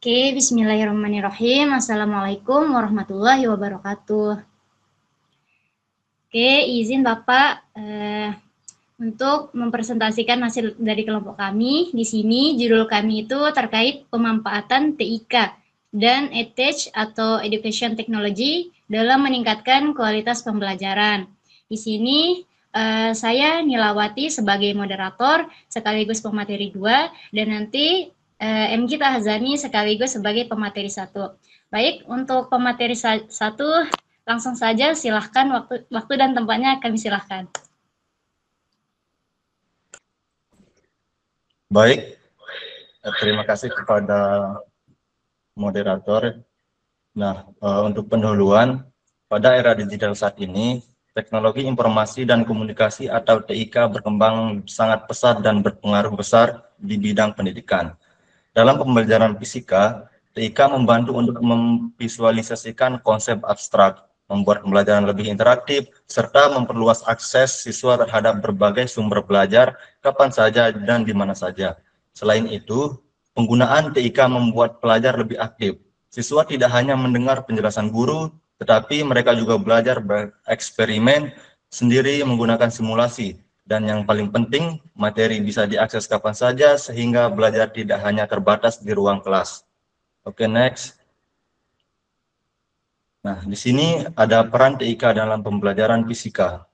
Oke, bismillahirrahmanirrahim. Assalamualaikum warahmatullahi wabarakatuh. Oke, izin Bapak untuk mempresentasikan hasil dari kelompok kami. Di sini judul kami itu terkait pemanfaatan TIK dan EdTech atau Education Technology dalam meningkatkan kualitas pembelajaran. Di sini saya Nilawati sebagai moderator sekaligus pemateri 2 dan nanti M. Gita Hazani sekaligus sebagai pemateri 1. Baik, untuk pemateri 1 langsung saja silahkan waktu dan tempatnya kami silahkan. Baik, terima kasih kepada moderator. Nah, untuk pendahuluan, pada era digital saat ini, teknologi informasi dan komunikasi atau TIK berkembang sangat pesat dan berpengaruh besar di bidang pendidikan. Dalam pembelajaran fisika, TIK membantu untuk memvisualisasikan konsep abstrak, membuat pembelajaran lebih interaktif, serta memperluas akses siswa terhadap berbagai sumber belajar kapan saja dan di mana saja. Selain itu, penggunaan TIK membuat pelajar lebih aktif. Siswa tidak hanya mendengar penjelasan guru, tetapi mereka juga belajar bereksperimen sendiri menggunakan simulasi. Dan yang paling penting, materi bisa diakses kapan saja sehingga belajar tidak hanya terbatas di ruang kelas. Oke, next. Nah, di sini ada peran TIK dalam pembelajaran fisika.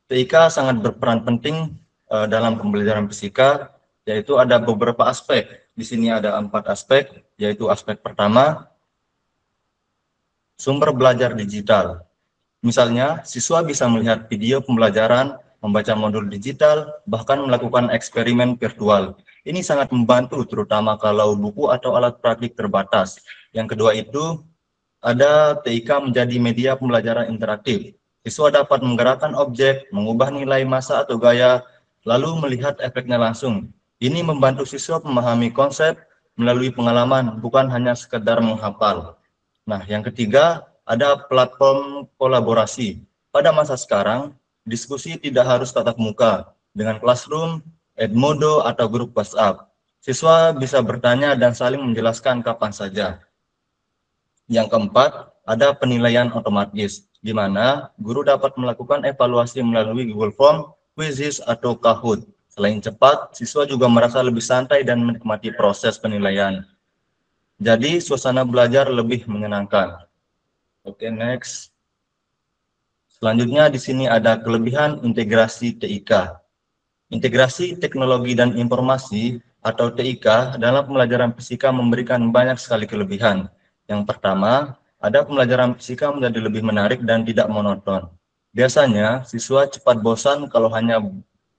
TIK sangat berperan penting dalam pembelajaran fisika, yaitu ada beberapa aspek. Di sini ada 4 aspek, yaitu aspek pertama, sumber belajar digital. Misalnya, siswa bisa melihat video pembelajaran, membaca modul digital, bahkan melakukan eksperimen virtual. Ini sangat membantu, terutama kalau buku atau alat praktik terbatas. Yang kedua itu, ada TIK menjadi media pembelajaran interaktif. Siswa dapat menggerakkan objek, mengubah nilai massa atau gaya, lalu melihat efeknya langsung. Ini membantu siswa memahami konsep melalui pengalaman, bukan hanya sekedar menghafal. Nah, yang ketiga, ada platform kolaborasi. Pada masa sekarang, diskusi tidak harus tatap muka. Dengan Classroom, Edmodo, atau grup WhatsApp, siswa bisa bertanya dan saling menjelaskan kapan saja. Yang keempat, ada penilaian otomatis, di mana guru dapat melakukan evaluasi melalui Google Form, Quizzes, atau Kahoot. Selain cepat, siswa juga merasa lebih santai dan menikmati proses penilaian. Jadi, suasana belajar lebih menyenangkan. Oke, next. Selanjutnya di sini ada kelebihan integrasi TIK. Integrasi teknologi dan informasi atau TIK dalam pembelajaran fisika memberikan banyak sekali kelebihan. Yang pertama, ada pembelajaran fisika menjadi lebih menarik dan tidak monoton. Biasanya, siswa cepat bosan kalau hanya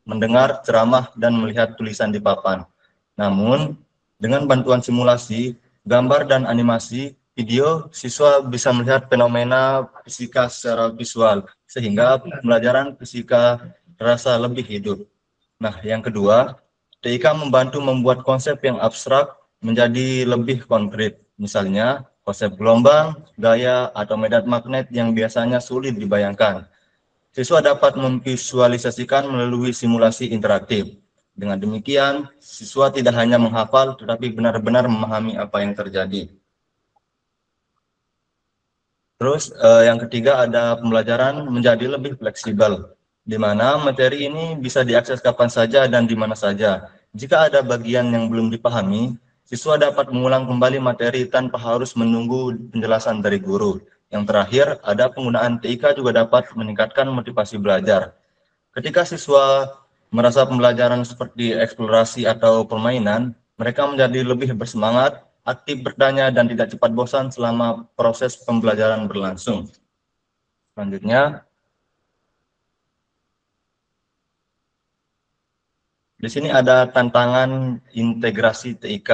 mendengar ceramah dan melihat tulisan di papan. Namun, dengan bantuan simulasi, gambar dan animasi, video, siswa bisa melihat fenomena fisika secara visual, sehingga pembelajaran fisika terasa lebih hidup. Nah, yang kedua, TIK membantu membuat konsep yang abstrak menjadi lebih konkret. Misalnya, konsep gelombang, gaya, atau medan magnet yang biasanya sulit dibayangkan. Siswa dapat memvisualisasikan melalui simulasi interaktif. Dengan demikian, siswa tidak hanya menghafal, tetapi benar-benar memahami apa yang terjadi. Terus yang ketiga ada pembelajaran menjadi lebih fleksibel, di mana materi ini bisa diakses kapan saja dan di mana saja. Jika ada bagian yang belum dipahami, siswa dapat mengulang kembali materi tanpa harus menunggu penjelasan dari guru. Yang terakhir, ada penggunaan TIK juga dapat meningkatkan motivasi belajar. Ketika siswa merasa pembelajaran seperti eksplorasi atau permainan, mereka menjadi lebih bersemangat, aktif bertanya, dan tidak cepat bosan selama proses pembelajaran berlangsung. Selanjutnya, di sini ada tantangan integrasi TIK.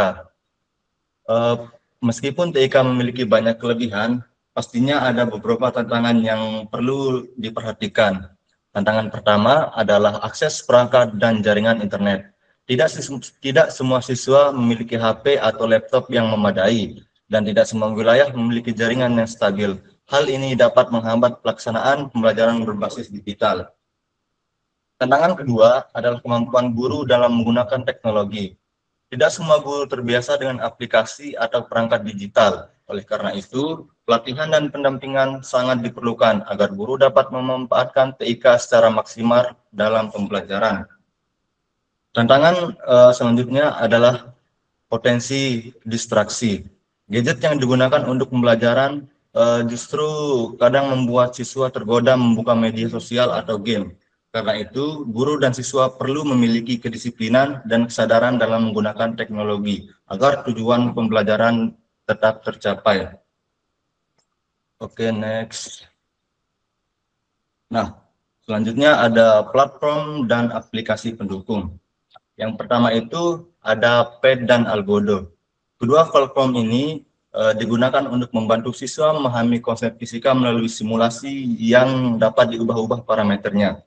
Meskipun TIK memiliki banyak kelebihan, pastinya ada beberapa tantangan yang perlu diperhatikan. Tantangan pertama adalah akses perangkat dan jaringan internet. Tidak semua siswa memiliki HP atau laptop yang memadai, dan tidak semua wilayah memiliki jaringan yang stabil. Hal ini dapat menghambat pelaksanaan pembelajaran berbasis digital. Tantangan kedua adalah kemampuan guru dalam menggunakan teknologi. Tidak semua guru terbiasa dengan aplikasi atau perangkat digital. Oleh karena itu, pelatihan dan pendampingan sangat diperlukan agar guru dapat memanfaatkan TIK secara maksimal dalam pembelajaran. Tantangan selanjutnya adalah potensi distraksi. Gadget yang digunakan untuk pembelajaran justru kadang membuat siswa tergoda membuka media sosial atau game. Karena itu, guru dan siswa perlu memiliki kedisiplinan dan kesadaran dalam menggunakan teknologi agar tujuan pembelajaran tetap tercapai. Oke, next. Nah, selanjutnya ada platform dan aplikasi pendukung. Yang pertama itu ada PET dan Algodo. Kedua platform ini digunakan untuk membantu siswa memahami konsep fisika melalui simulasi yang dapat diubah-ubah parameternya.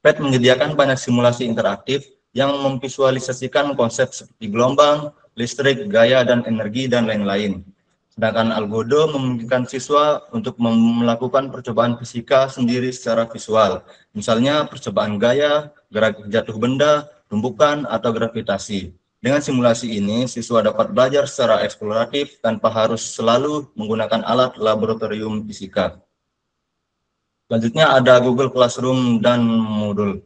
PET menyediakan banyak simulasi interaktif yang memvisualisasikan konsep seperti gelombang, listrik, gaya, dan energi, dan lain-lain. Sedangkan Algodo memungkinkan siswa untuk melakukan percobaan fisika sendiri secara visual. Misalnya percobaan gaya, gerak jatuh benda, tumbukan, atau gravitasi. Dengan simulasi ini, siswa dapat belajar secara eksploratif tanpa harus selalu menggunakan alat laboratorium fisika. Selanjutnya ada Google Classroom dan Moodle.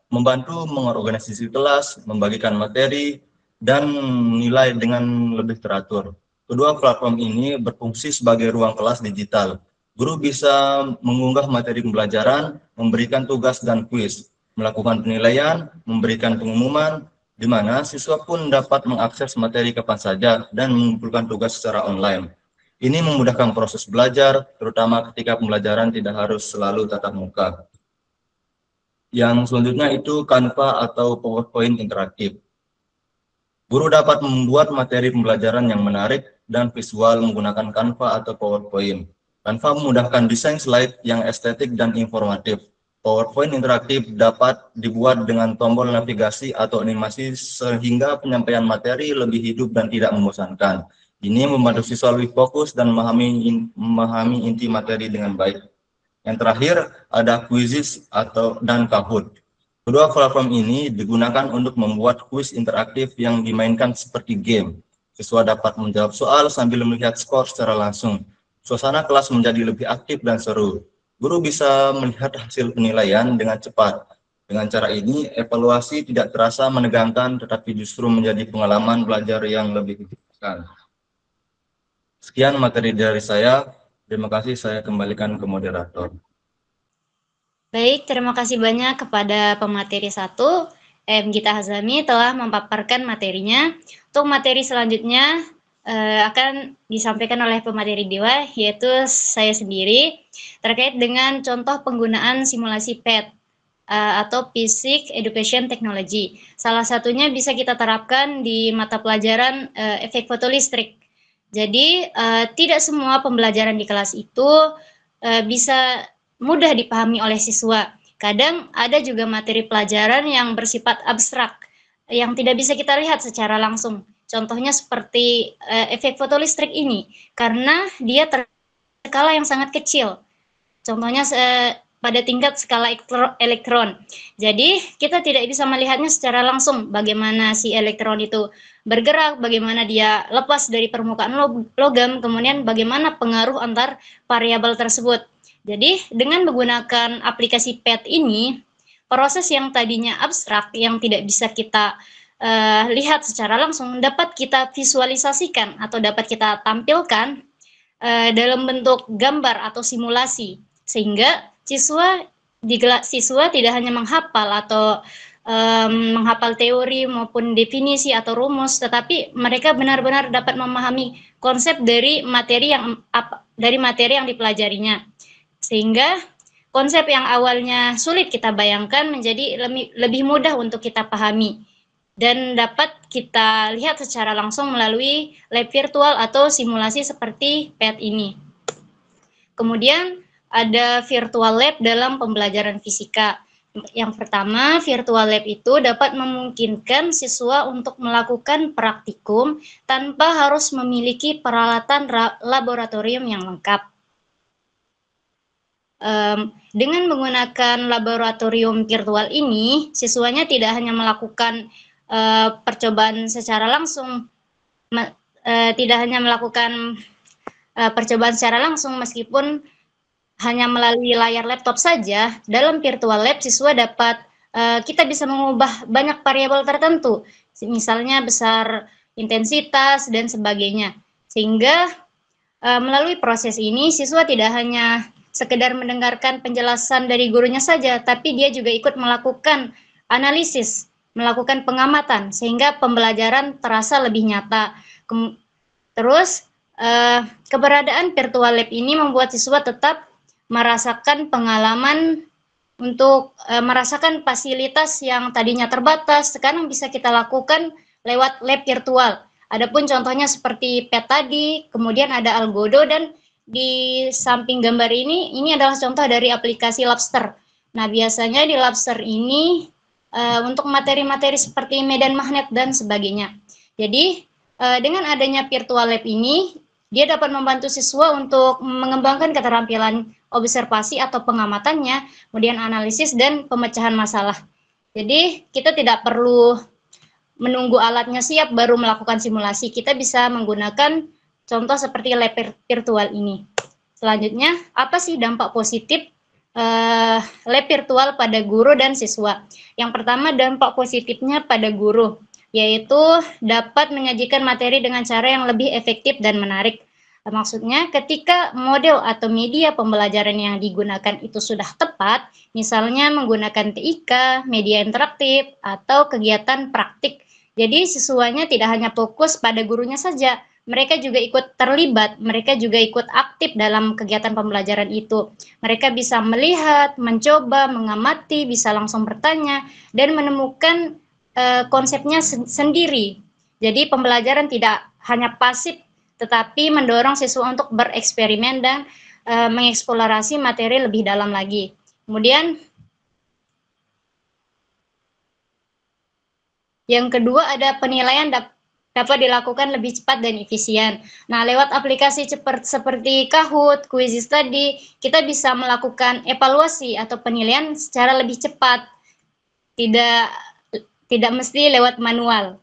Membantu mengorganisasi kelas, membagikan materi, dan nilai dengan lebih teratur. Kedua platform ini berfungsi sebagai ruang kelas digital. Guru bisa mengunggah materi pembelajaran, memberikan tugas dan kuis, melakukan penilaian, memberikan pengumuman, di mana siswa pun dapat mengakses materi kapan saja dan mengumpulkan tugas secara online. Ini memudahkan proses belajar, terutama ketika pembelajaran tidak harus selalu tatap muka. Yang selanjutnya itu Canva atau PowerPoint interaktif. Guru dapat membuat materi pembelajaran yang menarik dan visual menggunakan Canva atau PowerPoint. Canva memudahkan desain slide yang estetik dan informatif. PowerPoint interaktif dapat dibuat dengan tombol navigasi atau animasi sehingga penyampaian materi lebih hidup dan tidak membosankan. Ini membantu siswa lebih fokus dan memahami inti materi dengan baik. Yang terakhir ada Quizizz dan Kahoot. Kedua platform ini digunakan untuk membuat kuis interaktif yang dimainkan seperti game. Siswa dapat menjawab soal sambil melihat skor secara langsung. Suasana kelas menjadi lebih aktif dan seru. Guru bisa melihat hasil penilaian dengan cepat. Dengan cara ini, evaluasi tidak terasa menegangkan, tetapi justru menjadi pengalaman belajar yang lebih menyenangkan. Sekian materi dari saya. Terima kasih, saya kembalikan ke moderator. Baik, terima kasih banyak kepada pemateri 1, Gita Hazami telah memaparkan materinya. Untuk materi selanjutnya akan disampaikan oleh pemateri 2, yaitu saya sendiri, terkait dengan contoh penggunaan simulasi PET atau Physics Education Technology. Salah satunya bisa kita terapkan di mata pelajaran efek fotolistrik. Jadi tidak semua pembelajaran di kelas itu bisa mudah dipahami oleh siswa. Kadang ada juga materi pelajaran yang bersifat abstrak, yang tidak bisa kita lihat secara langsung. Contohnya seperti efek fotolistrik ini, karena dia skala yang sangat kecil. Contohnya pada tingkat skala elektron. Jadi kita tidak bisa melihatnya secara langsung bagaimana si elektron itu bergerak, bagaimana dia lepas dari permukaan logam, kemudian bagaimana pengaruh antar variabel tersebut. Jadi dengan menggunakan aplikasi PET ini, proses yang tadinya abstrak, yang tidak bisa kita lihat secara langsung, dapat kita visualisasikan atau dapat kita tampilkan dalam bentuk gambar atau simulasi, sehingga siswa tidak hanya menghafal atau menghafal teori maupun definisi atau rumus, tetapi mereka benar-benar dapat memahami konsep dari materi yang dipelajarinya, sehingga konsep yang awalnya sulit kita bayangkan menjadi lebih mudah untuk kita pahami dan dapat kita lihat secara langsung melalui lab virtual atau simulasi seperti PET ini. Kemudian ada virtual lab dalam pembelajaran fisika. Yang pertama, virtual lab itu dapat memungkinkan siswa untuk melakukan praktikum tanpa harus memiliki peralatan laboratorium yang lengkap. Dengan menggunakan laboratorium virtual ini, siswanya tidak hanya melakukan percobaan secara langsung, tidak hanya melakukan percobaan secara langsung meskipun hanya melalui layar laptop saja. Dalam virtual lab siswa dapat kita bisa mengubah banyak variabel tertentu, misalnya besar intensitas dan sebagainya, sehingga melalui proses ini siswa tidak hanya sekedar mendengarkan penjelasan dari gurunya saja, tapi dia juga ikut melakukan analisis, melakukan pengamatan, sehingga pembelajaran terasa lebih nyata. Terus keberadaan virtual lab ini membuat siswa tetap merasakan pengalaman untuk merasakan fasilitas yang tadinya terbatas, sekarang bisa kita lakukan lewat lab virtual. Adapun contohnya seperti PET tadi, kemudian ada Algodo, dan di samping gambar ini adalah contoh dari aplikasi Labster. Nah, biasanya di Labster ini untuk materi-materi seperti medan magnet dan sebagainya. Jadi, dengan adanya virtual lab ini, dia dapat membantu siswa untuk mengembangkan keterampilan observasi atau pengamatannya, kemudian analisis dan pemecahan masalah. Jadi kita tidak perlu menunggu alatnya siap baru melakukan simulasi. Kita bisa menggunakan contoh seperti lab virtual ini. Selanjutnya, apa sih dampak positif lab virtual pada guru dan siswa? Yang pertama, dampak positifnya pada guru, yaitu dapat menyajikan materi dengan cara yang lebih efektif dan menarik. Maksudnya ketika model atau media pembelajaran yang digunakan itu sudah tepat, misalnya menggunakan TIK, media interaktif, atau kegiatan praktik. Jadi siswanya tidak hanya fokus pada gurunya saja, mereka juga ikut terlibat, mereka juga ikut aktif dalam kegiatan pembelajaran itu. Mereka bisa melihat, mencoba, mengamati, bisa langsung bertanya, dan menemukan konsepnya sendiri. Jadi pembelajaran tidak hanya pasif, tetapi mendorong siswa untuk bereksperimen dan mengeksplorasi materi lebih dalam lagi. Kemudian yang kedua, ada penilaian dapat dilakukan lebih cepat dan efisien. Nah, lewat aplikasi seperti Kahoot, Quizzes tadi, kita bisa melakukan evaluasi atau penilaian secara lebih cepat, tidak mesti lewat manual.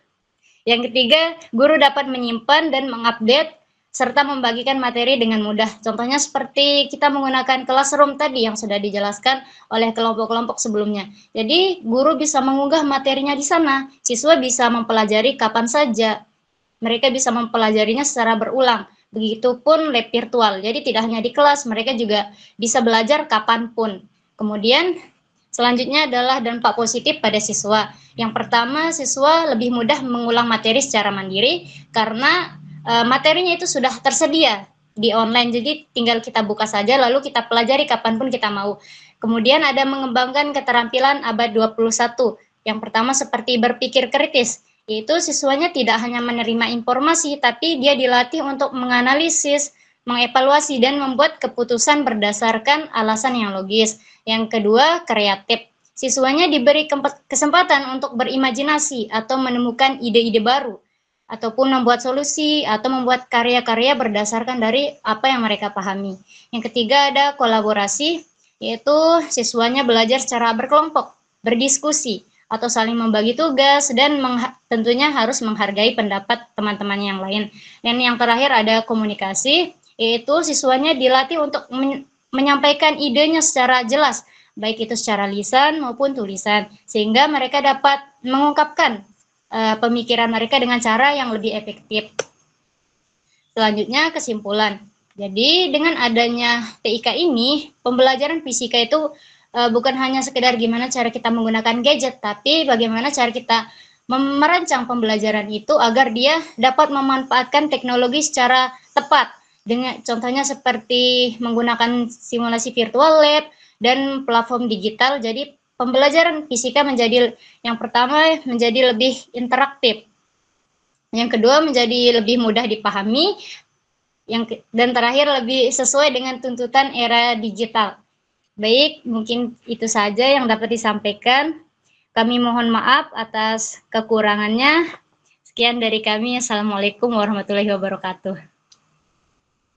Yang ketiga, guru dapat menyimpan dan mengupdate serta membagikan materi dengan mudah. Contohnya seperti kita menggunakan Classroom tadi yang sudah dijelaskan oleh kelompok-kelompok sebelumnya. Jadi, guru bisa mengunggah materinya di sana. Siswa bisa mempelajari kapan saja. Mereka bisa mempelajarinya secara berulang. Begitupun lab virtual. Jadi, tidak hanya di kelas, mereka juga bisa belajar kapanpun. Kemudian, selanjutnya adalah dampak positif pada siswa. Yang pertama, siswa lebih mudah mengulang materi secara mandiri karena materinya itu sudah tersedia di online. Jadi tinggal kita buka saja lalu kita pelajari kapanpun kita mau. Kemudian ada mengembangkan keterampilan abad 21. Yang pertama seperti berpikir kritis, yaitu siswanya tidak hanya menerima informasi, tapi dia dilatih untuk menganalisis, mengevaluasi, dan membuat keputusan berdasarkan alasan yang logis. Yang kedua, kreatif. Siswanya diberi kesempatan untuk berimajinasi atau menemukan ide-ide baru, ataupun membuat solusi atau membuat karya-karya berdasarkan dari apa yang mereka pahami. Yang ketiga ada kolaborasi, yaitu siswanya belajar secara berkelompok, berdiskusi, atau saling membagi tugas, dan tentunya harus menghargai pendapat teman-teman yang lain. Dan yang terakhir ada komunikasi, yaitu siswanya dilatih untuk menyampaikan idenya secara jelas, baik itu secara lisan maupun tulisan, sehingga mereka dapat mengungkapkan pemikiran mereka dengan cara yang lebih efektif. Selanjutnya, kesimpulan. Jadi, dengan adanya TIK ini, pembelajaran fisika itu bukan hanya sekedar gimana cara kita menggunakan gadget, tapi bagaimana cara kita merancang pembelajaran itu agar dia dapat memanfaatkan teknologi secara tepat. Dengan contohnya seperti menggunakan simulasi virtual lab dan platform digital. Jadi pembelajaran fisika menjadi yang pertama menjadi lebih interaktif. Yang kedua menjadi lebih mudah dipahami. Dan terakhir lebih sesuai dengan tuntutan era digital. Baik, mungkin itu saja yang dapat disampaikan. Kami mohon maaf atas kekurangannya. Sekian dari kami. Assalamualaikum warahmatullahi wabarakatuh.